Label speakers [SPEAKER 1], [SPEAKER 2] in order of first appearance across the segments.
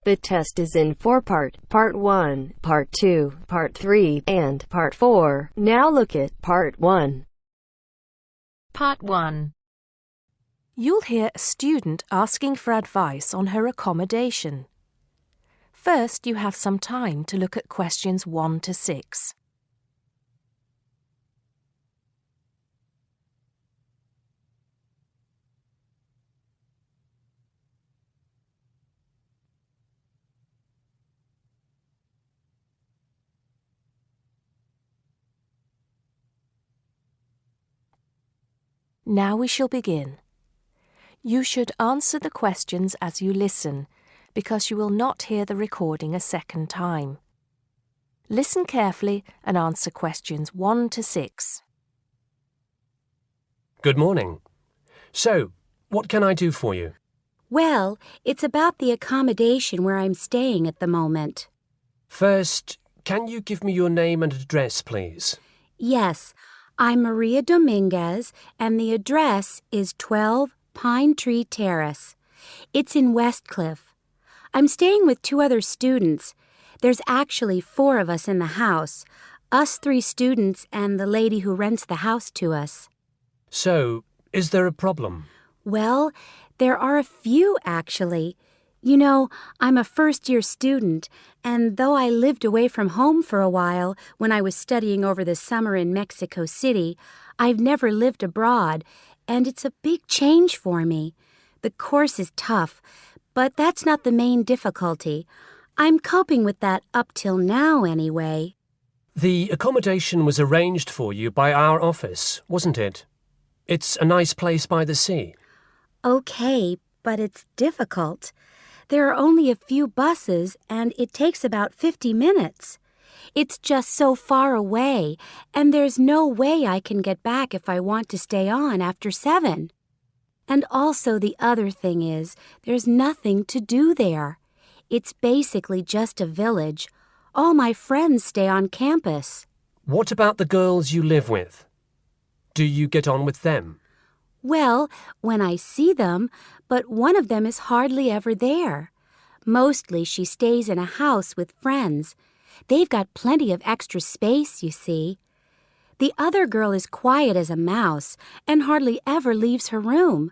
[SPEAKER 1] The test is in 4 parts: Part 1, Part 2, Part 3, and Part 4. Now look at Part 1.
[SPEAKER 2] Part 1.
[SPEAKER 3] You'll hear a student asking for advice on her accommodation. First, you have some time to look at questions 1 to 6. Now we shall begin. You should answer the questions as you listen, because you will not hear the recording a second time. Listen carefully and answer questions 1 to 6.
[SPEAKER 4] Good morning. So, what can I do for you?
[SPEAKER 5] Well, it's about the accommodation where I'm staying at the moment.
[SPEAKER 4] First, can you give me your name and address, please?
[SPEAKER 5] Yes, I'm Maria Dominguez, and the address is 12 Pine Tree Terrace. It's in Westcliff. I'm staying with 2 other students. There's actually 4 of us in the house, us 3 students and the lady who rents the house to us.
[SPEAKER 4] So, is there a problem?
[SPEAKER 5] Well, there are a few, actually. You know, I'm a first-year student, and though I lived away from home for a while when I was studying over the summer in Mexico City, I've never lived abroad, and it's a big change for me. The course is tough, but that's not the main difficulty. I'm coping with that up till now, anyway.
[SPEAKER 4] The accommodation was arranged for you by our office, wasn't it? It's a nice place by the sea.
[SPEAKER 5] Okay, but it's difficult. There are only a few buses, and it takes about 50 minutes. It's just so far away, and there's no way I can get back if I want to stay on after 7. And also the other thing is, there's nothing to do there. It's basically just a village. All my friends stay on campus.
[SPEAKER 4] What about the girls you live with? Do you get on with them?
[SPEAKER 5] Well, when I see them, but one of them is hardly ever there. Mostly she stays in a house with friends. They've got plenty of extra space, you see. The other girl is quiet as a mouse and hardly ever leaves her room.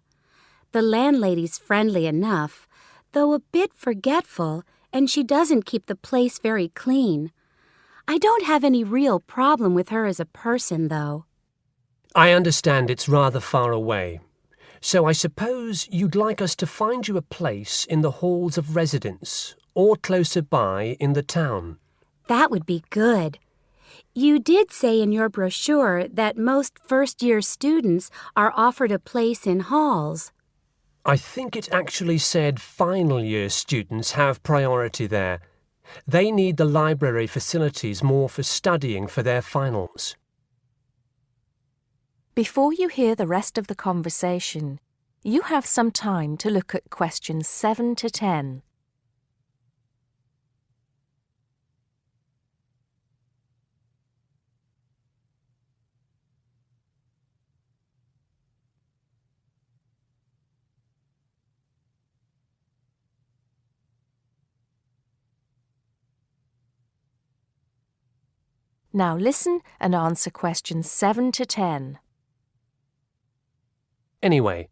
[SPEAKER 5] The landlady's friendly enough, though a bit forgetful, and she doesn't keep the place very clean. I don't have any real problem with her as a person, though.
[SPEAKER 4] I understand it's rather far away. So I suppose you'd like us to find you a place in the halls of residence or closer by in the town.
[SPEAKER 5] That would be good. You did say in your brochure that most first-year students are offered a place in halls.
[SPEAKER 4] I think it actually said final-year students have priority there. They need the library facilities more for studying for their finals.
[SPEAKER 3] Before you hear the rest of the conversation, you have some time to look at questions 7 to 10. Now listen and answer questions 7 to 10.
[SPEAKER 4] Anyway,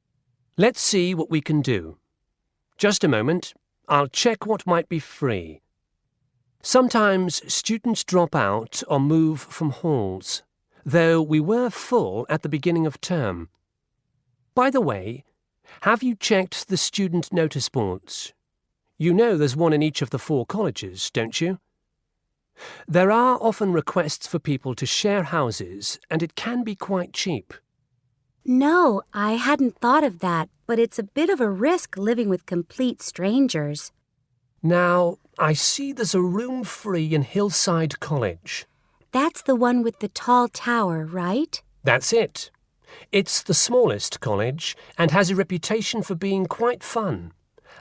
[SPEAKER 4] let's see what we can do. Just a moment, I'll check what might be free. Sometimes students drop out or move from halls, though we were full at the beginning of term. By the way, have you checked the student notice boards? You know there's one in each of the 4 colleges, don't you? There are often requests for people to share houses, and it can be quite cheap.
[SPEAKER 5] No, I hadn't thought of that, but it's a bit of a risk living with complete strangers.
[SPEAKER 4] Now, I see there's a room free in Hillside College.
[SPEAKER 5] That's the one with the tall tower, right?
[SPEAKER 4] That's it. It's the smallest college and has a reputation for being quite fun.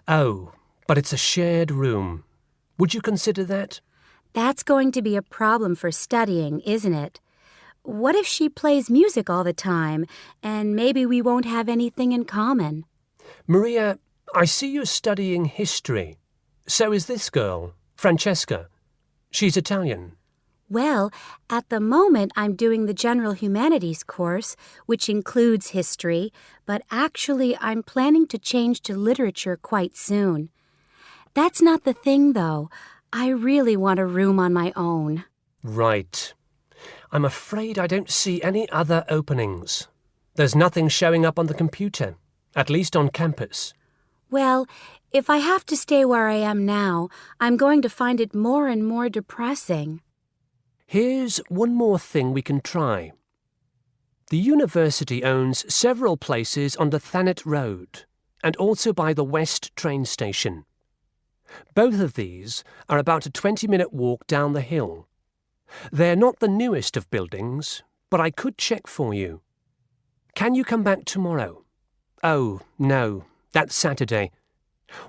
[SPEAKER 4] Oh, but it's a shared room. Would you consider that?
[SPEAKER 5] That's going to be a problem for studying, isn't it? What if she plays music all the time, and maybe we won't have anything in common?
[SPEAKER 4] Maria, I see you're studying history. So is this girl, Francesca. She's Italian.
[SPEAKER 5] Well, at the moment I'm doing the General Humanities course, which includes history, but actually I'm planning to change to literature quite soon. That's not the thing, though. I really want a room on my own.
[SPEAKER 4] Right. I'm afraid I don't see any other openings. There's nothing showing up on the computer, at least on campus.
[SPEAKER 5] Well, if I have to stay where I am now, I'm going to find it more and more depressing.
[SPEAKER 4] Here's one more thing we can try. The university owns several places on the Thanet Road and also by the West train station. Both of these are about a 20-minute walk down the hill. They're not the newest of buildings, but I could check for you. Can you come back tomorrow? Oh, no, that's Saturday.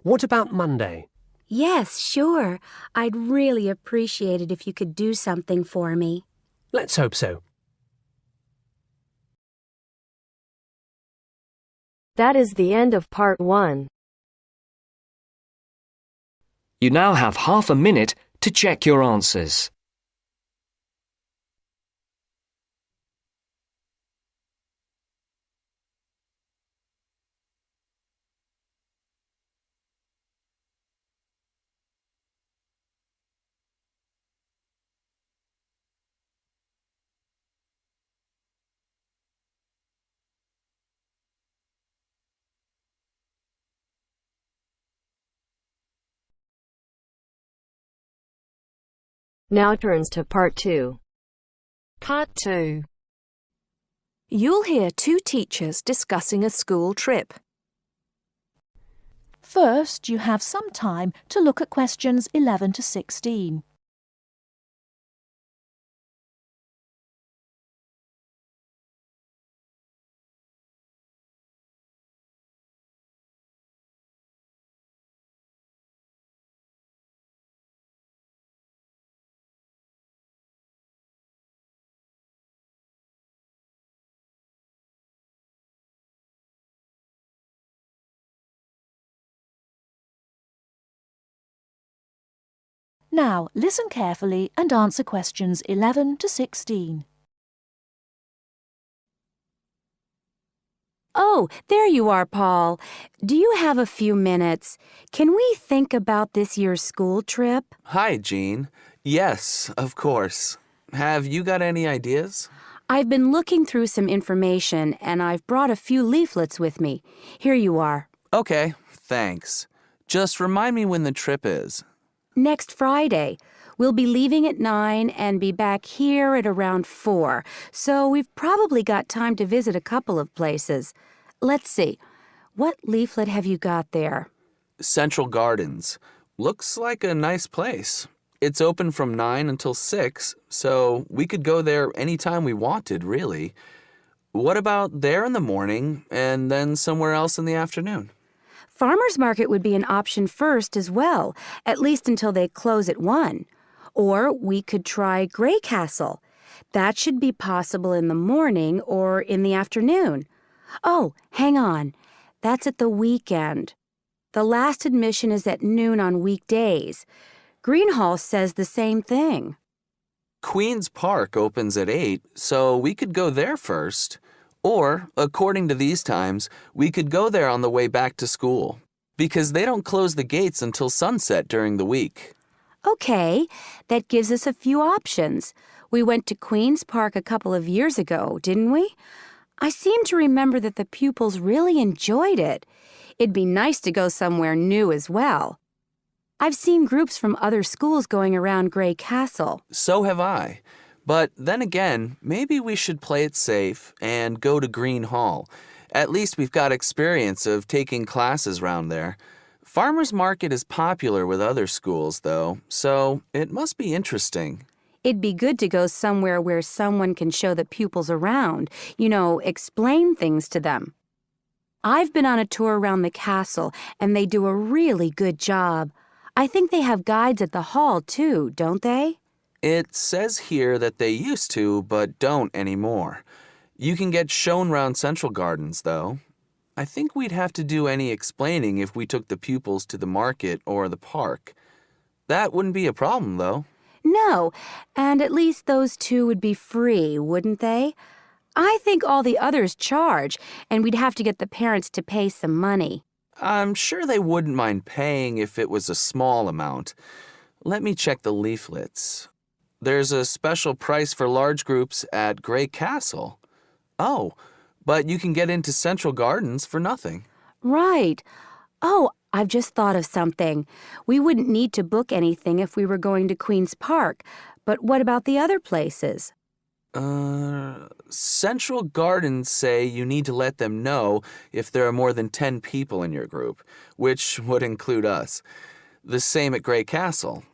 [SPEAKER 4] What about Monday?
[SPEAKER 5] Yes, sure. I'd really appreciate it if you could do something for me.
[SPEAKER 4] Let's hope so.
[SPEAKER 1] That is the end of part 1.
[SPEAKER 6] You now have half a minute to check your answers.
[SPEAKER 1] Now turns to part 2.
[SPEAKER 2] Part 2.
[SPEAKER 3] You'll hear two teachers discussing a school trip.
[SPEAKER 7] First, you have some time to look at questions 11 to 16. Now, listen carefully and answer questions 11 to 16.
[SPEAKER 5] Oh, there you are, Paul. Do you have a few minutes? Can we think about this year's school trip?
[SPEAKER 8] Hi, Jean. Yes, of course. Have you got any ideas?
[SPEAKER 5] I've been looking through some information, and I've brought a few leaflets with me. Here you are.
[SPEAKER 8] Okay, thanks. Just remind me when the trip is.
[SPEAKER 5] Next Friday. We'll be leaving at 9 and be back here at around 4, so we've probably got time to visit a couple of places. Let's see. What leaflet have you got there?
[SPEAKER 8] Central Gardens. Looks like a nice place. It's open from 9 until 6, so we could go there anytime we wanted, really. What about there in the morning and then somewhere else in the afternoon?
[SPEAKER 5] Farmers Market would be an option first as well, at least until they close at 1. Or we could try Grey Castle. That should be possible in the morning or in the afternoon. Oh, hang on. That's at the weekend. The last admission is at noon on weekdays. Greenhall says the same thing.
[SPEAKER 8] Queen's Park opens at 8, so we could go there first. Or, according to these times, we could go there on the way back to school, because they don't close the gates until sunset during the week.
[SPEAKER 5] Okay, that gives us a few options. We went to Queen's Park a couple of years ago, didn't we? I seem to remember that the pupils really enjoyed it. It'd be nice to go somewhere new as well. I've seen groups from other schools going around Grey Castle.
[SPEAKER 8] So have I. But then again, maybe we should play it safe and go to Green Hall. At least we've got experience of taking classes round there. Farmers Market is popular with other schools, though, so it must be interesting.
[SPEAKER 5] It'd be good to go somewhere where someone can show the pupils around, explain things to them. I've been on a tour around the castle, and they do a really good job. I think they have guides at the hall, too, don't they?
[SPEAKER 8] It says here that they used to, but don't anymore. You can get shown round Central Gardens, though. I think we'd have to do any explaining if we took the pupils to the market or the park. That wouldn't be a problem, though.
[SPEAKER 5] No, and at least those two would be free, wouldn't they? I think all the others charge, and we'd have to get the parents to pay some money.
[SPEAKER 8] I'm sure they wouldn't mind paying if it was a small amount. Let me check the leaflets. There's a special price for large groups at Grey Castle. Oh, but you can get into Central Gardens for nothing.
[SPEAKER 5] Right. Oh, I've just thought of something. We wouldn't need to book anything if we were going to Queen's Park, but what about the other places?
[SPEAKER 8] Central Gardens say you need to let them know if there are more than 10 people in your group, which would include us. The same at Grey Castle.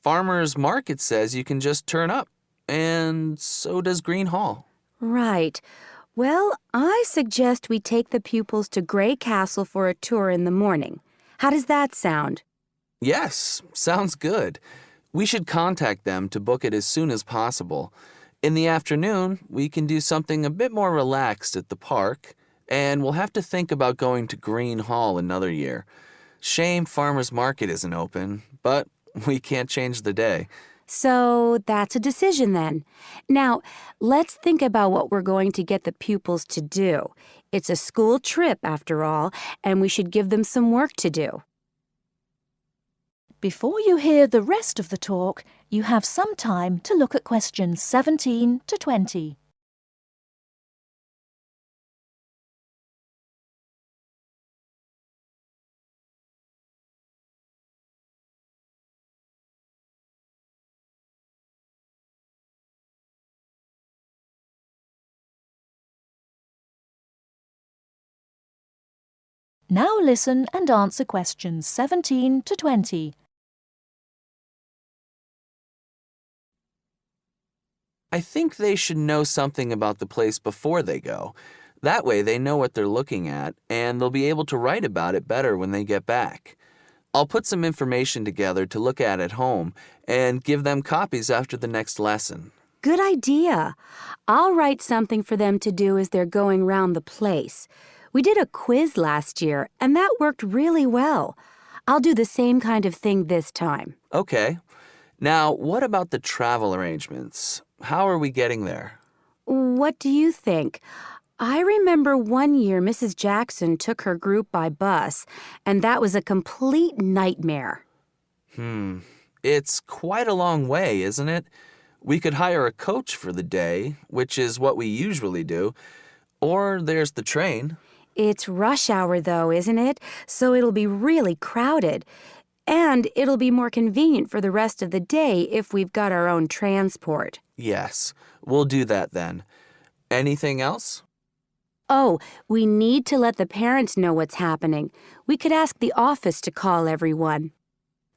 [SPEAKER 8] Farmers Market says you can just turn up, and so does Green Hall.
[SPEAKER 5] Right. Well, I suggest we take the pupils to Grey Castle for a tour in the morning. How does that sound?
[SPEAKER 8] Yes, sounds good. We should contact them to book it as soon as possible. In the afternoon, we can do something a bit more relaxed at the park, and we'll have to think about going to Green Hall another year. Shame Farmers Market isn't open, but we can't change the day.
[SPEAKER 5] So that's a decision then. Now, let's think about what we're going to get the pupils to do. It's a school trip, after all, and we should give them some work to do.
[SPEAKER 7] Before you hear the rest of the talk, you have some time to look at questions 17 to 20. Now listen and answer questions 17 to 20.
[SPEAKER 8] I think they should know something about the place before they go. That way they know what they're looking at, and they'll be able to write about it better when they get back. I'll put some information together to look at home and give them copies after the next lesson.
[SPEAKER 5] Good idea. I'll write something for them to do as they're going round the place. We did a quiz last year, and that worked really well. I'll do the same kind of thing this time.
[SPEAKER 8] Okay. Now, what about the travel arrangements? How are we getting there?
[SPEAKER 5] What do you think? I remember one year Mrs. Jackson took her group by bus, and that was a complete nightmare.
[SPEAKER 8] It's quite a long way, isn't it? We could hire a coach for the day, which is what we usually do, or there's the train.
[SPEAKER 5] It's rush hour, though, isn't it? So it'll be really crowded. And it'll be more convenient for the rest of the day if we've got our own transport.
[SPEAKER 8] Yes, we'll do that then. Anything else?
[SPEAKER 5] Oh, we need to let the parents know what's happening. We could ask the office to call everyone.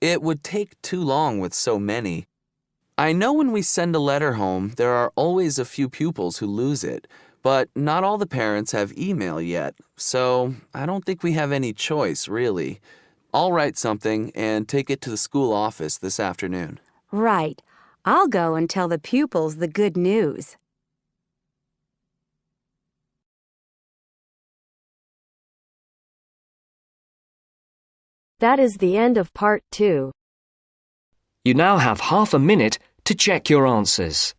[SPEAKER 8] It would take too long with so many. I know when we send a letter home, there are always a few pupils who lose it, but not all the parents have email yet, so I don't think we have any choice, really. I'll write something and take it to the school office this afternoon.
[SPEAKER 5] Right. I'll go and tell the pupils the good news.
[SPEAKER 1] That is the end of part 2.
[SPEAKER 6] You now have half a minute to check your answers.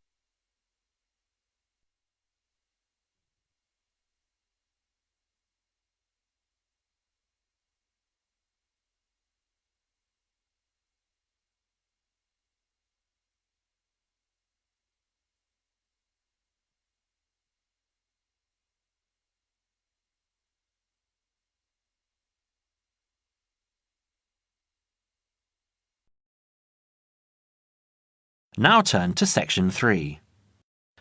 [SPEAKER 9] Now turn to Section 3.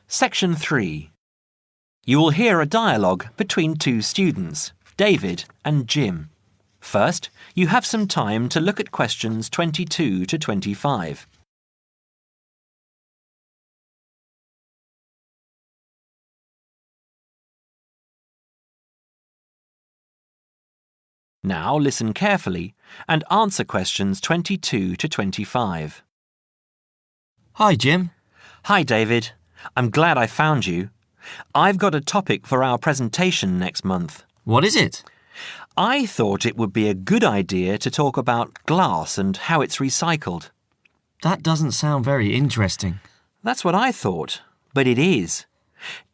[SPEAKER 9] Section 3. You will hear a dialogue between two students, David and Jim. First, you have some time to look at questions 22 to 25. Now listen carefully and answer questions 22 to 25.
[SPEAKER 10] Hi, Jim.
[SPEAKER 9] Hi, David. I'm glad I found you. I've got a topic for our presentation next month.
[SPEAKER 10] What is it?
[SPEAKER 9] I thought it would be a good idea to talk about glass and how it's recycled.
[SPEAKER 10] That doesn't sound very interesting.
[SPEAKER 9] That's what I thought, but it is.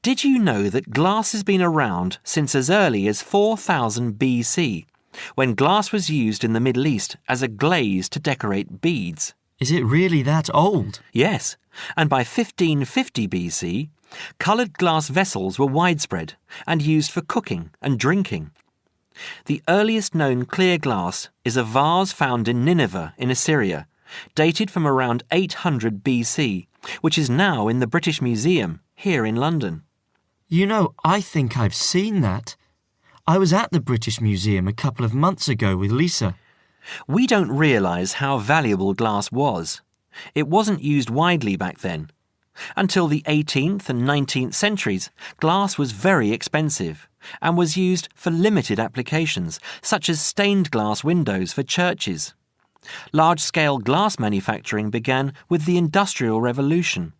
[SPEAKER 9] Did you know that glass has been around since as early as 4000 BC, when glass was used in the Middle East as a glaze to decorate beads?
[SPEAKER 10] Is it really that old?
[SPEAKER 9] Yes, and by 1550 BC, coloured glass vessels were widespread and used for cooking and drinking. The earliest known clear glass is a vase found in Nineveh in Assyria, dated from around 800 BC, which is now in the British Museum here in London.
[SPEAKER 10] You know, I think I've seen that. I was at the British Museum a couple of months ago with Lisa.
[SPEAKER 9] We don't realise how valuable glass was. It wasn't used widely back then. Until the 18th and 19th centuries, glass was very expensive and was used for limited applications, such as stained glass windows for churches. Large-scale glass manufacturing began with the Industrial Revolution,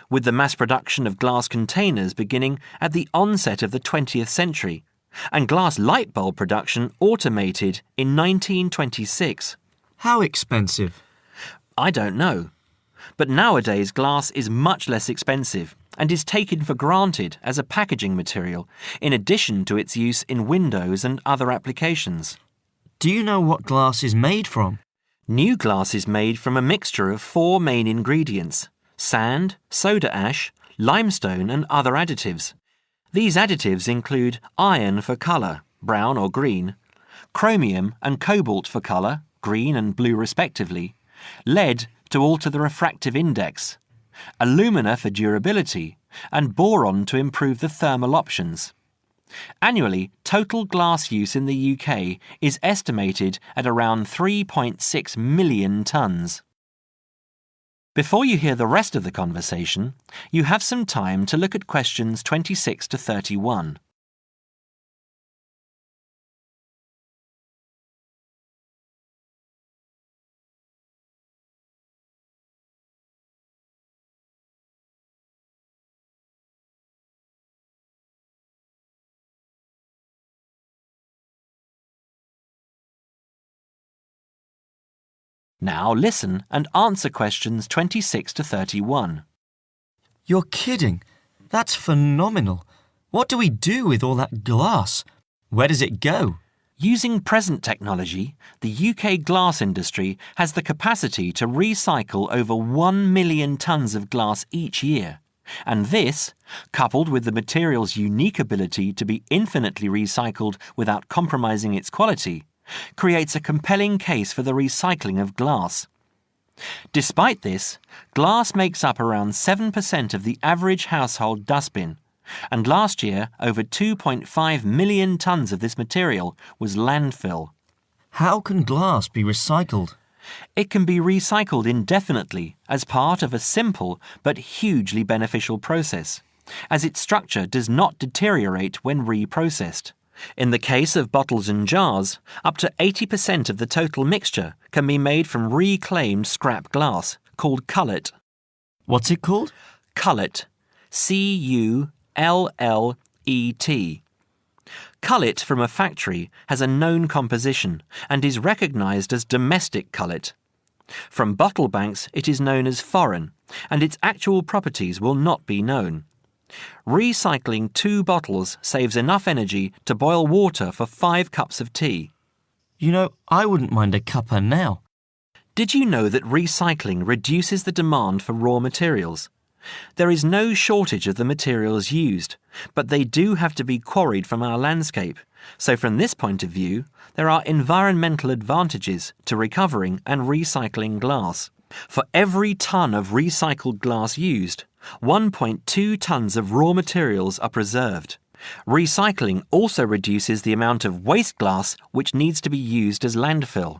[SPEAKER 9] with the mass production of glass containers beginning at the onset of the 20th century, and glass light bulb production automated in 1926.
[SPEAKER 10] How expensive?
[SPEAKER 9] I don't know. But nowadays glass is much less expensive and is taken for granted as a packaging material, in addition to its use in windows and other applications.
[SPEAKER 10] Do you know what glass is made from?
[SPEAKER 9] New glass is made from a mixture of 4 main ingredients: sand, soda ash, limestone and other additives. These additives include iron for colour, brown or green, chromium and cobalt for colour, green and blue respectively, lead to alter the refractive index, alumina for durability, and boron to improve the thermal options. Annually, total glass use in the UK is estimated at around 3.6 million tonnes. Before you hear the rest of the conversation, you have some time to look at questions 26 to 31. Now listen and answer questions 26 to 31.
[SPEAKER 10] You're kidding. That's phenomenal. What do we do with all that glass? Where does it go?
[SPEAKER 9] Using present technology, the UK glass industry has the capacity to recycle over 1 million tonnes of glass each year. And this, coupled with the material's unique ability to be infinitely recycled without compromising its quality, creates a compelling case for the recycling of glass. Despite this, glass makes up around 7% of the average household dustbin, and last year over 2.5 million tonnes of this material was landfill.
[SPEAKER 10] How can glass be recycled?
[SPEAKER 9] It can be recycled indefinitely as part of a simple but hugely beneficial process, as its structure does not deteriorate when reprocessed. In the case of bottles and jars, up to 80% of the total mixture can be made from reclaimed scrap glass, called cullet.
[SPEAKER 10] What's it called?
[SPEAKER 9] Cullet. C-U-L-L-E-T. Cullet from a factory has a known composition and is recognised as domestic cullet. From bottle banks it is known as foreign, and its actual properties will not be known. Recycling 2 bottles saves enough energy to boil water for 5 cups of tea.
[SPEAKER 10] You know, I wouldn't mind a cuppa now.
[SPEAKER 9] Did you know that recycling reduces the demand for raw materials? There is no shortage of the materials used, but they do have to be quarried from our landscape. So from this point of view, there are environmental advantages to recovering and recycling glass. For every tonne of recycled glass used, 1.2 tonnes of raw materials are preserved. Recycling also reduces the amount of waste glass which needs to be used as landfill.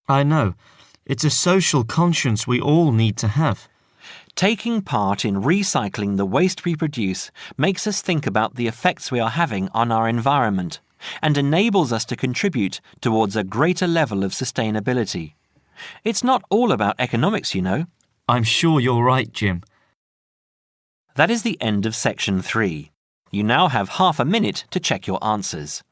[SPEAKER 10] I know. It's a social conscience we all need to have.
[SPEAKER 9] Taking part in recycling the waste we produce makes us think about the effects we are having on our environment and enables us to contribute towards a greater level of sustainability. It's not all about economics, you know.
[SPEAKER 10] I'm sure you're right, Jim.
[SPEAKER 9] That is the end of section 3. You now have half a minute to check your answers.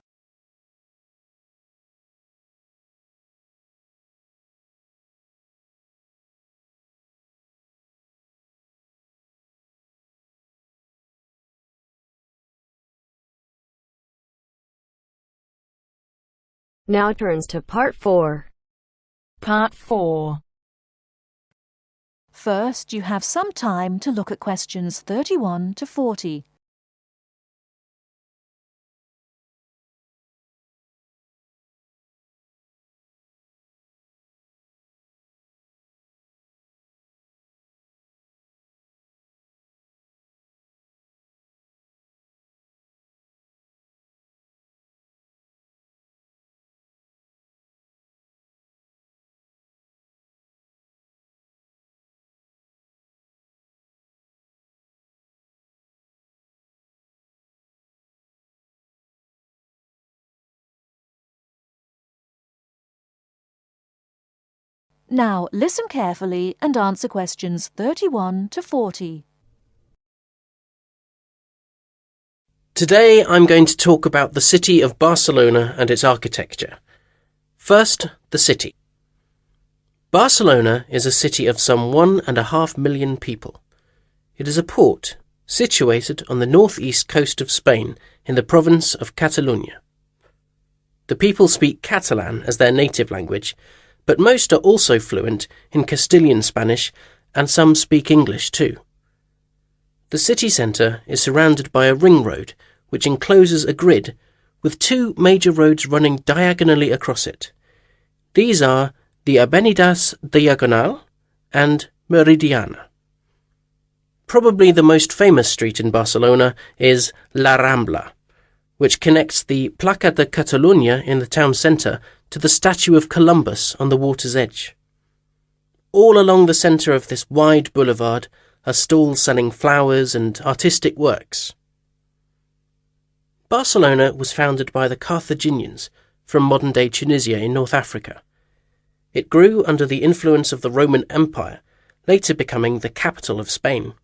[SPEAKER 1] Now turns to Part 4.
[SPEAKER 2] Part 4.
[SPEAKER 7] First, you have some time to look at questions 31 to 40. Now listen carefully and answer questions 31 to 40.
[SPEAKER 4] Today I'm going to talk about the city of Barcelona and its architecture. First, the city. Barcelona is a city of some 1.5 million people. It is a port situated on the northeast coast of Spain in the province of Catalonia. The people speak Catalan as their native language, but most are also fluent in Castilian Spanish and some speak English too. The city centre is surrounded by a ring road which encloses a grid with two major roads running diagonally across it. These are the Avenidas Diagonal and Meridiana. Probably the most famous street in Barcelona is La Rambla, which connects the Plaça de Catalunya in the town centre to the statue of Columbus on the water's edge. All along the centre of this wide boulevard are stalls selling flowers and artistic works. Barcelona was founded by the Carthaginians from modern-day Tunisia in North Africa. It grew under the influence of the Roman Empire, later becoming the capital of Spain.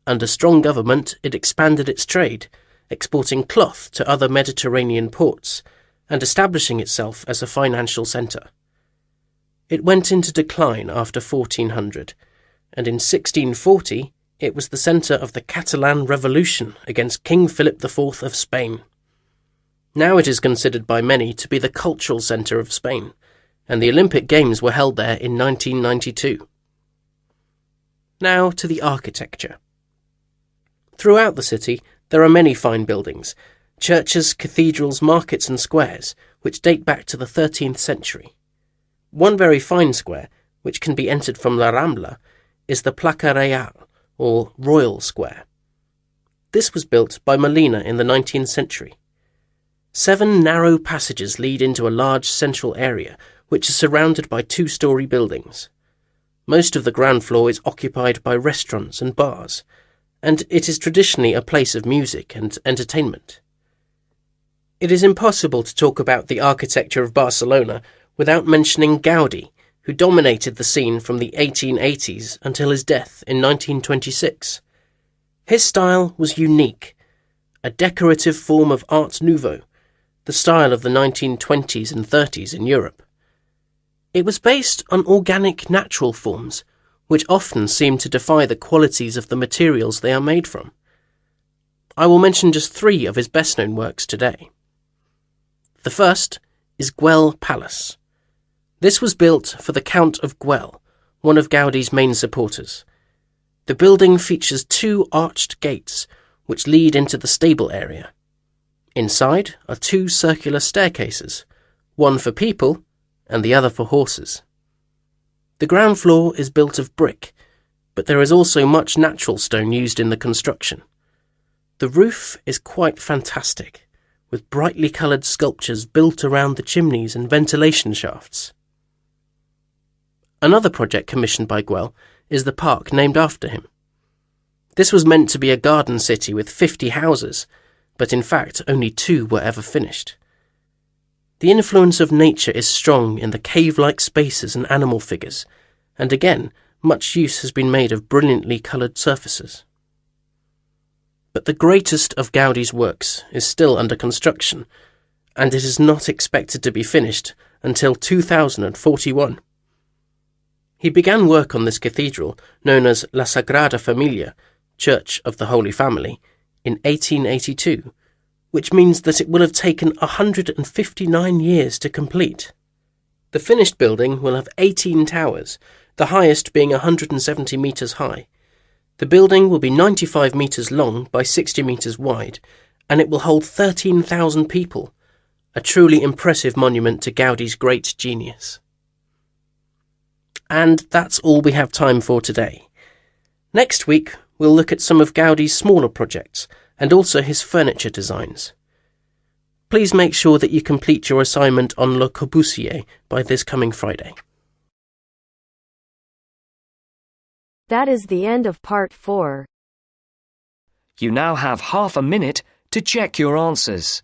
[SPEAKER 4] Under strong government, it expanded its trade, exporting cloth to other Mediterranean ports, and establishing itself as a financial centre. It went into decline after 1400, and in 1640 it was the centre of the Catalan Revolution against King Philip IV of Spain. Now it is considered by many to be the cultural centre of Spain, and the Olympic Games were held there in 1992. Now to the architecture. Throughout the city there are many fine buildings, churches, cathedrals, markets and squares, which date back to the 13th century. One very fine square, which can be entered from La Rambla, is the Plaça Real, or Royal Square. This was built by Molina in the 19th century. 7 narrow passages lead into a large central area, which is surrounded by 2-storey buildings. Most of the ground floor is occupied by restaurants and bars, and it is traditionally a place of music and entertainment. It is impossible to talk about the architecture of Barcelona without mentioning Gaudí, who dominated the scene from the 1880s until his death in 1926. His style was unique, a decorative form of Art Nouveau, the style of the 1920s and 30s in Europe. It was based on organic natural forms, which often seem to defy the qualities of the materials they are made from. I will mention just 3 of his best-known works today. The first is Güell Palace. This was built for the Count of Güell, one of Gaudí's main supporters. The building features 2 arched gates, which lead into the stable area. Inside are 2 circular staircases, one for people and the other for horses. The ground floor is built of brick, but there is also much natural stone used in the construction. The roof is quite fantastic, with brightly coloured sculptures built around the chimneys and ventilation shafts. Another project commissioned by Güell is the park named after him. This was meant to be a garden city with 50 houses, but in fact only 2 were ever finished. The influence of nature is strong in the cave-like spaces and animal figures, and again, much use has been made of brilliantly coloured surfaces. But the greatest of Gaudí's works is still under construction, and it is not expected to be finished until 2041. He began work on this cathedral, known as La Sagrada Familia, Church of the Holy Family, in 1882,
[SPEAKER 11] which means that it will have taken 159 years to complete. The finished building will have 18 towers, the highest being 170 metres high. The building will be 95 metres long by 60 metres wide, and it will hold 13,000 people, a truly impressive monument to Gaudi's great genius. And that's all we have time for today. Next week, we'll look at some of Gaudi's smaller projects and also his furniture designs. Please make sure that you complete your assignment on Le Corbusier by this coming Friday.
[SPEAKER 1] That is the end of part 4.
[SPEAKER 6] You now have half a minute to check your answers.